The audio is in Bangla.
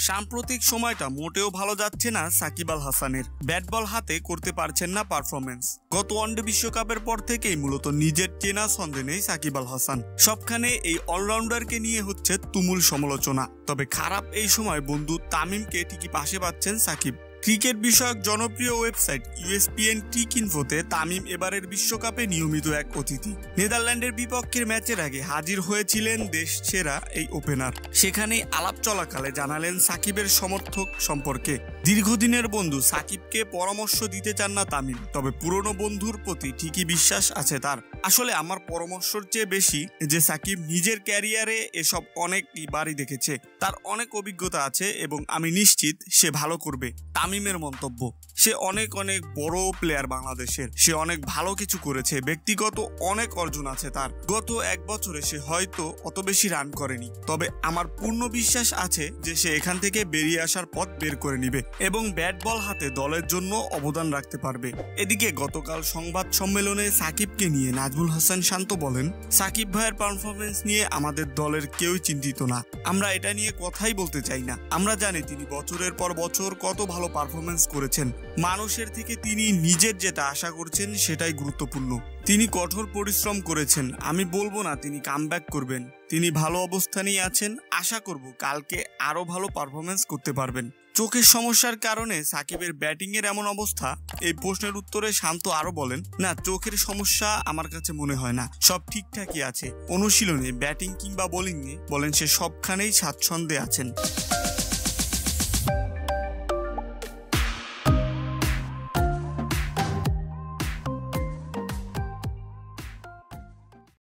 সাম্প্রতিক সময়টা মোটেও ভালো যাচ্ছে না সাকিব আল হাসানের। ব্যাট বল হাতে করতে পারছেন না পারফরমেন্স। গত ওয়ানডে বিশ্বকাপের পর থেকেই মূলত নিজের চেনা ছন্দে নেই সাকিব আল হাসান। সবখানে এই অলরাউন্ডারকে নিয়ে হচ্ছে তুমুল সমালোচনা। তবে খারাপ এই সময় বন্ধু তামিমকে ঠিকই পাশে পাচ্ছেন সাকিব। ক্রিকেট বিষয়ক জনপ্রিয় ওয়েবসাইট ESPN টিকইনফোতে তামিম এবারের বিশ্বকাপে নিয়মিত এক অতিথি। নেদারল্যান্ডের বিপক্ষের ম্যাচের আগে হাজির হয়েছিলেন দেশ সেরা এই ওপেনার। সেখানেই আলাপ চলাকালে জানালেন সাকিবের সমর্থক সম্পর্কে। দীর্ঘদিনের বন্ধু সাকিবকে পরামর্শ দিতে চান না তামিম, তবে পুরনো বন্ধুর প্রতি ঠিকই বিশ্বাস আছে তার। আসলে আমার পরামর্শের চেয়ে বেশি যে সাকিব নিজের ক্যারিয়ারে এসব অনেকবারই দেখেছে, তার অনেক অভিজ্ঞতা আছে এবং আমি নিশ্চিত সে ভালো করবে। তামিমের মন্তব্য, সে অনেক বড় প্লেয়ার বাংলাদেশের, সে অনেক ভালো কিছু করেছে, ব্যক্তিগত অনেক অর্জন আছে তার। গত এক বছরে সে হয়তো অত বেশি রান করেনি, তবে আমার পূর্ণ বিশ্বাস আছে যে সে এখান থেকে বেরিয়ে আসার পথ বের করে নিবে এবং ব্যাট বল হাতে দলের জন্য অবদান রাখতে পারবে। এদিকে গতকাল সংবাদ সম্মেলনে সাকিবকে নিয়ে নাজমুল হাসান শান্ত বলেন, সাকিব ভাইয়ের পারফরমেন্স নিয়ে আমাদের দলের কেউই চিন্তিত না, আমরা এটা নিয়ে কথাই বলতে চাই না। আমরা জানি তিনি বছরের পর বছর কত ভালো পারফরমেন্স করেছেন। মানুষের থেকে তিনি নিজের যেটা আশা করছেন সেটাই গুরুত্বপূর্ণ। তিনি কঠোর পরিশ্রম করেছেন, আমি বলবো না তিনি কামব্যাক করবেন। তিনি ভালো অবস্থানেই আছেন, আশা করব কালকে আরো ভালো পারফরমেন্স করতে পারবেন। চোখের সমস্যার কারণে সাকিবের ব্যাটিং এর এমন অবস্থা, এই প্রশ্নের উত্তরে শান্ত আরো বলেন, না, চোখের সমস্যা আমার কাছে মনে হয় না, সব ঠিকঠাকই আছে। অনুশীলনে ব্যাটিং কিংবা বোলিং এ বলেন সে সবখানেই স্বাচ্ছন্দ্যে আছেন।